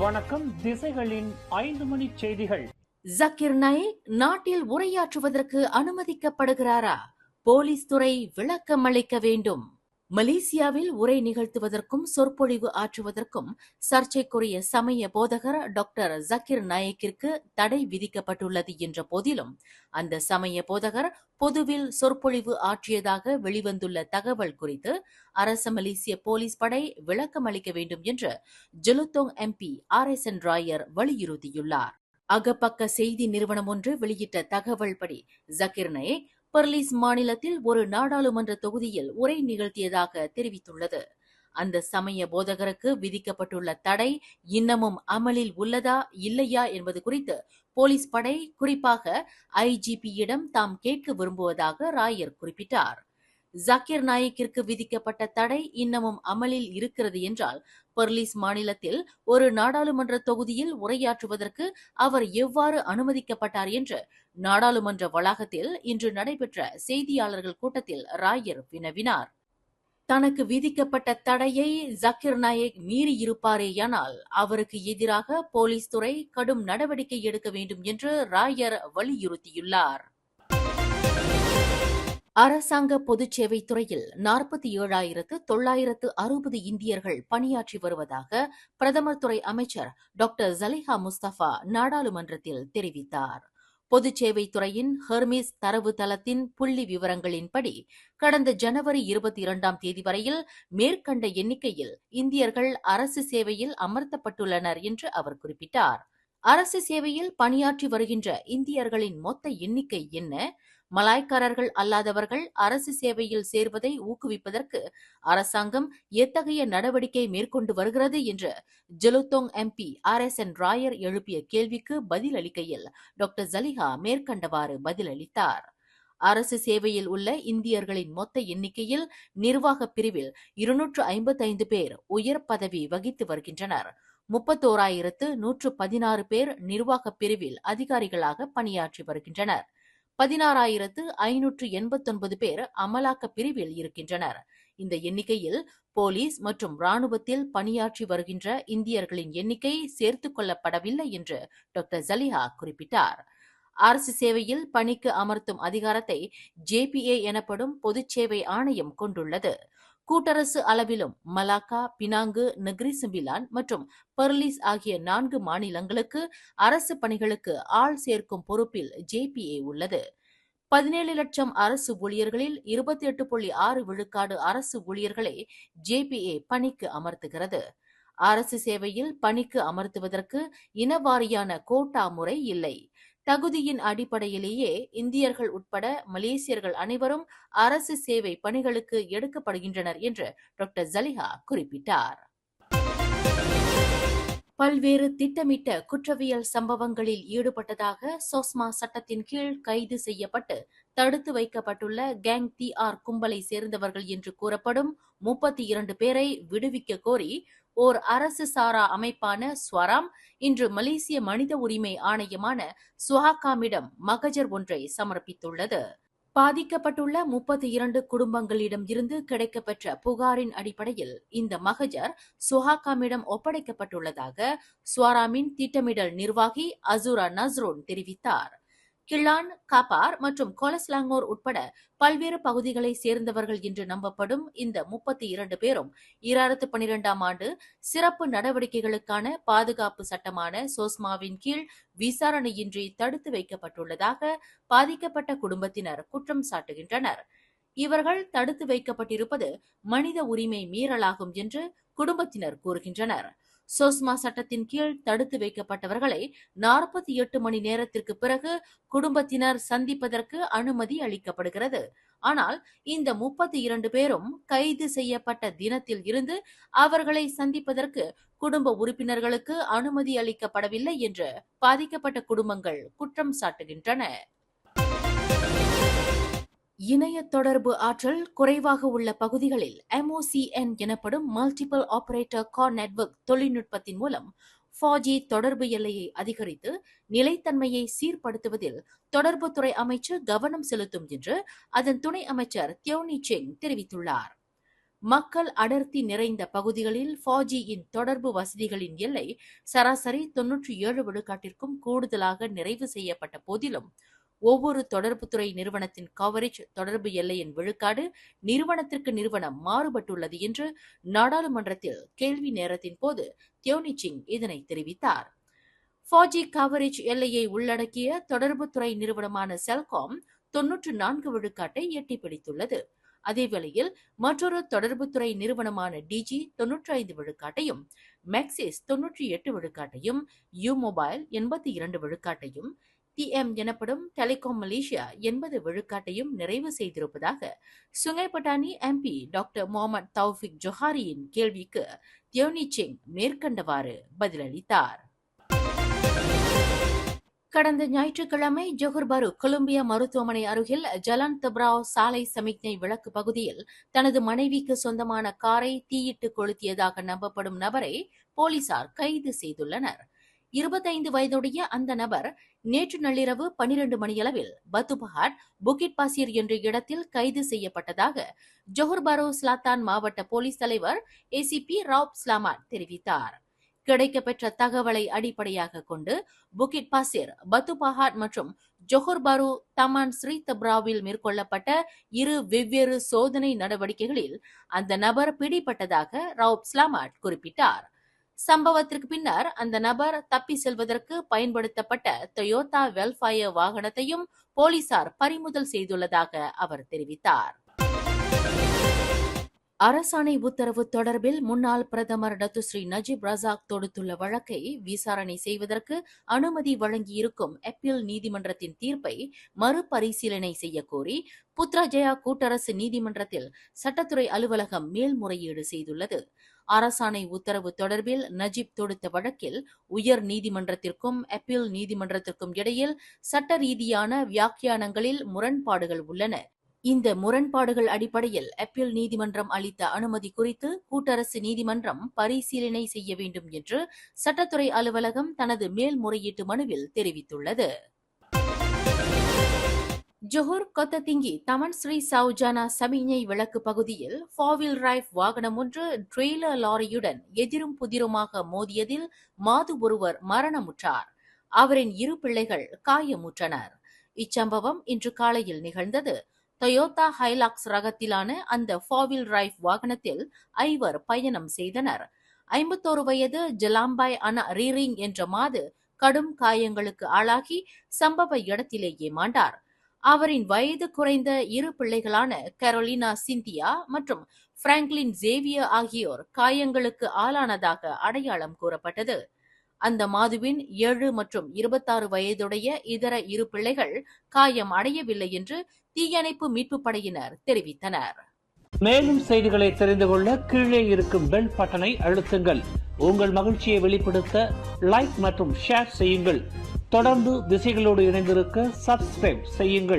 வணக்கம். திசைகளின் 5 மணி செய்திகள். ஜக்கீர் நாயக் நாட்டில் உரையாற்றுவதற்கு அனுமதிக்கப்படுகிறாரா? போலீஸ் துறை விளக்கம் அளிக்க வேண்டும். மலேசியாவில் உரை நிகழ்த்துவதற்கும் சொற்பொழிவு ஆற்றுவதற்கும் சர்ச்சைக்குரிய சமய போதகர் டாக்டர் ஜக்கீர் நாயக்கிற்கு தடை விதிக்கப்பட்டுள்ளது என்ற போதிலும் அந்த சமய போதகர் பொதுவில் சொற்பொழிவு ஆற்றியதாக வெளிவந்துள்ள தகவல் குறித்து அரச மலேசிய போலீஸ் படை விளக்கம் அளிக்க வேண்டும் என்று ஜெலுத்தோங் எம்பி RSN ராயர் வலியுறுத்தியுள்ளார். அகப்பக்க செய்தி நிறுவனம் ஒன்று வெளியிட்ட தகவல் படி ஜக்கீர் நாயக் பெர்லிஸ் மாநிலத்தில் ஒரு நாடாளுமன்ற தொகுதியில் உரை நிகழ்த்தியதாக தெரிவித்துள்ளது. அந்த சமய போதகருக்கு விதிக்கப்பட்டுள்ள தடை இன்னமும் அமலில் உள்ளதா இல்லையா என்பது குறித்து போலீஸ் படை குறிப்பாக IGP-யிடம் தாம் கேட்க விரும்புவதாக ராயர் குறிப்பிட்டார். ஜக்கீர் நாயக்கிற்கு விதிக்கப்பட்ட தடை இன்னமும் அமலில் இருக்கிறது என்றால் பெர்லிஸ் மாநிலத்தில் ஒரு நாடாளுமன்ற தொகுதியில் உரையாற்றுவதற்கு அவர் எவ்வாறு அனுமதிக்கப்பட்டார் என்று நாடாளுமன்ற வளாகத்தில் இன்று நடைபெற்ற செய்தியாளர்கள் கூட்டத்தில் ராயர் வினவினார். தனக்கு விதிக்கப்பட்ட தடையை ஜக்கீர் நாயக் மீறியிருப்பாரேயானால் அவருக்கு எதிராக போலீஸ் துறை கடும் நடவடிக்கை எடுக்க வேண்டும் என்று ராயர் வலியுறுத்தியுள்ளார். அரசாங்க பொதுச் சேவை துறையில் 47,960 இந்தியர்கள் பணியாற்றி வருவதாக பிரதமர் துறை அமைச்சர் டாக்டர் ஜலிஹா முஸ்தபா நாடாளுமன்றத்தில் தெரிவித்தார். பொதுச் சேவை துறையின் ஹெர்மிஸ் தரவு தளத்தின் புள்ளி விவரங்களின்படி கடந்த ஜனவரி 22ஆம் தேதி வரையில் மேற்கண்ட எண்ணிக்கையில் இந்தியர்கள் அரசு சேவையில் அமர்த்தப்பட்டுள்ளனர் என்று அவர் குறிப்பிட்டார். அரசு சேவையில் பணியாற்றி வருகின்ற இந்தியர்களின் மொத்த எண்ணிக்கை என்ன? மலாய்க்காரர்கள் அல்லாதவர்கள் அரசு சேவையில் சேர்வதை ஊக்குவிப்பதற்கு அரசாங்கம் எத்தகைய நடவடிக்கை மேற்கொண்டு வருகிறது என்று ஜெலுத்தோங் எம்பி RSN ராயர் எழுப்பிய கேள்விக்கு பதிலளிக்கையில் டாக்டர் ஜலிஹா மேற்கண்டவாறு பதிலளித்தார். அரசு சேவையில் உள்ள இந்தியர்களின் மொத்த எண்ணிக்கையில் நிர்வாக பிரிவில் 255 பேர் உயர் பதவி வகித்து வருகின்றனர். 31,116 பேர் நிர்வாக பிரிவில் அதிகாரிகளாக பணியாற்றி வருகின்றனர். 16,589 பேர் அமலாக்க பிரிவில் இருக்கின்றனர். இந்த எண்ணிக்கையில் போலீஸ் மற்றும் ராணுவத்தில் பணியாற்றி வருகின்ற இந்தியர்களின் எண்ணிக்கை சேர்த்துக் கொள்ளப்படவில்லை என்று டாக்டர் ஜலிஹா குறிப்பிட்டார். அரசு சேவையில் பணிக்கு அமர்த்தும் அதிகாரத்தை JPA எனப்படும் பொதுச் சேவை ஆணையம் கொண்டுள்ளது. கூட்டரசு அளவிலும் மலாக்கா, பினாங்கு, நெகிரி செம்பிலான் மற்றும் பெர்லிஸ் ஆகிய 4 மாநிலங்களுக்கு அரசு பணிகளுக்கு ஆள் சேர்க்கும் பொறுப்பில் JPA உள்ளது. 17 லட்சம் அரசு ஊழியர்களில் 28.6 விழுக்காடு அரசு ஊழியர்களை JPA பணிக்கு அமர்த்துகிறது. அரசு சேவையில் பணிக்கு அமர்த்துவதற்கு இனவாரியான கோட்டா முறை இல்லை. தகுதியின் அடிப்படையிலேயே இந்தியர்கள் உட்பட மலேசியர்கள் அனைவரும் அரசு சேவை பணிகளுக்கு எடுக்கப்படுகின்றனர் என்று டாக்டர் ஜலிஹா குறிப்பிட்டார். பல்வேறு திட்டமிட்ட குற்றவியல் சம்பவங்களில் ஈடுபட்டதாக SOSMA சட்டத்தின் கீழ் கைது செய்யப்பட்டு தடுத்து வைக்கப்பட்டுள்ள கேங் TR கும்பலை சேர்ந்தவர்கள் என்று கூறப்படும் 32 பேரை விடுவிக்க கோரி ஓர் அரசு சாரா அமைப்பான ஸ்வராம் இன்று மலேசிய மனித உரிமை ஆணையமான சுஹாகாமிடம் மகஜர் ஒன்றை சமர்ப்பித்துள்ளது. பாதிக்கப்பட்டுள்ள 32 குடும்பங்களிடம் இருந்து கிடைக்கப்பெற்ற புகாரின் அடிப்படையில் இந்த மகஜர் சுஹாகாமிடம் ஒப்படைக்கப்பட்டுள்ளதாக ஸ்வராமின் திட்டமிடல் நிர்வாகி அசூரா நஸ்ரோன் தெரிவித்தார். கிளான், காப்பார் மற்றும் கொலஸ்லாங்கோர் உட்பட பல்வேறு பகுதிகளை சேர்ந்தவர்கள் என்று நம்பப்படும் இந்த 32 பேரும் 2012ஆம் ஆண்டு சிறப்பு நடவடிக்கைகளுக்கான பாதுகாப்பு சட்டமான SOSMAவின் கீழ் விசாரணையின்றி தடுத்து வைக்கப்பட்டுள்ளதாக பாதிக்கப்பட்ட குடும்பத்தினர் குற்றம் சாட்டுகின்றனர். இவர்கள் தடுத்து வைக்கப்பட்டிருப்பது மனித உரிமை மீறலாகும் என்று குடும்பத்தினர் கூறுகின்றனர். SOSMA சட்டத்தின் கீழ் தடுத்து வைக்கப்பட்டவர்களை 48 மணி நேரத்திற்கு பிறகு குடும்பத்தினர் சந்திப்பதற்கு அனுமதி அளிக்கப்படுகிறது. ஆனால் இந்த 32 பேரும் கைது செய்யப்பட்ட தினத்தில் இருந்து அவர்களை சந்திப்பதற்கு குடும்ப உறுப்பினர்களுக்கு அனுமதி அளிக்கப்படவில்லை என்று பாதிக்கப்பட்ட குடும்பங்கள் குற்றம் சாட்டுகின்றன. இணைய தொடர்பு ஆற்றல் குறைவாக உள்ள பகுதிகளில் MOCN எனப்படும் மல்டிபிள் ஆபரேட்டர் கார் நெட்வொர்க் தொழில்நுட்பத்தின் மூலம் 4G தொடர்பு எல்லையை அதிகரித்து நிலைத்தன்மையை சீர்படுத்துவதில் தொடர்புத்துறை அமைச்சு கவனம் செலுத்தும் என்று அதன் துணை அமைச்சர் தியோனி செங் தெரிவித்துள்ளார். மக்கள் அடர்த்தி நிறைந்த பகுதிகளில் 4Gயின் தொடர்பு வசதிகளின் எல்லை சராசரி 97 விழுக்காட்டிற்கும் கூடுதலாக நிறைவு செய்யப்பட்ட போதிலும் ஒவ்வொரு தொடர்புத்துறை நிறுவனத்தின் கவரேஜ் தொடர்பு எல்லையின் விழுக்காடு நிறுவனத்திற்கு நிறுவனம் மாறுபட்டுள்ளது என்று நாடாளுமன்றத்தில் கேள்வி நேரத்தின் போது தியோனிச்சிங் இதனை தெரிவித்தார். 4G கவரேஜ் எல்லையை உள்ளடக்கிய தொடர்புத்துறை நிறுவனமான செல்காம் 94 விழுக்காட்டை எட்டிப்பிடித்துள்ளது. அதேவேளையில் மற்றொரு தொடர்புத்துறை நிறுவனமான டிஜி 95 விழுக்காட்டையும், மேக்சிஸ் 98 விழுக்காட்டையும், யூ மொபைல் 82 விழுக்காட்டையும், TM எனப்படும் டெலிகாம் மலேசியா 80 விழுக்காட்டையும் நிறைவு செய்திருப்பதாக Sungai Petani MP doctor Mohamed Taufiq ஜொஹாரியின் கேள்விக்கு தியோனிச்சிங் மேற்கண்டவாறு பதிலளித்தார். கடந்த ஞாயிற்றுக்கிழமை ஜொஹர் பாரு கொலம்பியா மருத்துவமனை அருகில் ஜலான் தப்ராவ் சாலை சமிக்ஞை விளக்கு பகுதியில் தனது மனைவிக்கு சொந்தமான காரை தீயிட்டு கொளுத்தியதாக நம்பப்படும் நபரை போலீசார் கைது செய்துள்ளனர். 25 வயதுடைய அந்த நபர் நேற்று நள்ளிரவு 12 மணியளவில் பத்துபஹாட் புகிட் பாசிர் என்ற இடத்தில் கைது செய்யப்பட்டதாக ஜொஹர் பாரு ஸ்லாத்தான் மாவட்ட போலீஸ் தலைவர் ACP ராப் ஸ்லாமாட் தெரிவித்தார். கிடைக்கப்பெற்ற தகவலை அடிப்படையாக கொண்டு புகிட் பாசிர், பத்துபஹாட் மற்றும் ஜொஹர் பாரு தமான் ஸ்ரீ தப்ராவில் மேற்கொள்ளப்பட்ட 2 வெவ்வேறு சோதனை நடவடிக்கைகளில் அந்த நபர் பிடிபட்டதாக ராப் ஸ்லாமாட் குறிப்பிட்டார். சம்பவத்திற்கு பின்னர் அந்த நபர் தப்பி செல்வதற்கு பயன்படுத்தப்பட்ட டொயோட்டா வெல்ஃபயர் வாகனத்தையும் போலீசார் பறிமுதல் செய்துள்ளதாக அவர் தெரிவித்தார். அரசாணை உத்தரவு தொடர்பில் முன்னாள் பிரதமர் டத்துஸ்ரீ நஜீப் ரசாக் தொடுத்துள்ள வழக்கை விசாரணை செய்வதற்கு அனுமதி வழங்கியிருக்கும் அப்பீல் நீதிமன்றத்தின் தீர்ப்பை மறுபரிசீலனை செய்யக்கோரி புத்ராஜயா கூட்டரசு நீதிமன்றத்தில் சட்டத்துறை அலுவலகம் மேல்முறையீடு செய்துள்ளது. அரசாணை உத்தரவு தொடர்பில் நஜீப் தொடுத்த வழக்கில் உயர் நீதிமன்றத்திற்கும் அப்பீல் நீதிமன்றத்திற்கும் இடையில் சட்ட ரீதியான வியாக்கியானங்களில் முரண்பாடுகள் உள்ளன. இந்த முரண்பாடுகள் அடிப்படையில் அப்பீல் நீதிமன்றம் அளித்த அனுமதி குறித்து கூட்டரசு நீதிமன்றம் பரிசீலனை செய்ய வேண்டும் என்று சட்டத்துறை அலுவலகம் தனது மேல்முறையீட்டு மனுவில் தெரிவித்துள்ளது. ஜொஹர் கொத்ததிங்கி தமன் ஸ்ரீ சௌஜானா சமிக்ஞை விளக்கு பகுதியில் 4-wheel டிரைவ் வாகனம் ஒன்று ட்ரெய்லர் லாரியுடன் எதிரும் புதிருமாக மோதியதில் மாது ஒருவர் மரணமுற்றார். அவரின் 2 பிள்ளைகள் காயமுற்றனர். இச்சம்பவம் இன்று காலையில் நிகழ்ந்தது. டொயோட்டா ஹைலாக்ஸ் ரகத்திலான அந்த 4-wheel டிரைவ் வாகனத்தில் 5 பயணம் செய்தனர். 51 வயது ஜலாம்பாய் அனா ரீரிங் என்ற மாது கடும் காயங்களுக்கு ஆளாகி சம்பவ இடத்திலேயே மாண்டார். அவரின் வயது குறைந்த 2 பிள்ளைகளான கரோலினா சிந்தியா மற்றும் பிராங்க்லின் ஜேவியர் ஆகியோர் காயங்களுக்கு ஆளானதாக அடையாளம் கூறப்பட்டது. அந்த மாதுவின் 7 மற்றும் 26 வயதுடைய இதர 2 பிள்ளைகள் காயம் அடையவில்லை என்று தீயணைப்பு மீட்பு படையினர் தெரிவித்தனர். மேலும் செய்திகளை தெரிந்து கொள்ள கீழே இருக்கும் பெல் பட்டனை அழுத்துங்கள். உங்கள் மகிழ்ச்சியை வெளிப்படுத்த லைக் மற்றும் ஷேர் செய்யுங்கள். தொடர்ந்து திசைகளோடு இணைந்திருக்க சப்ஸ்கிரைப் செய்யுங்கள்.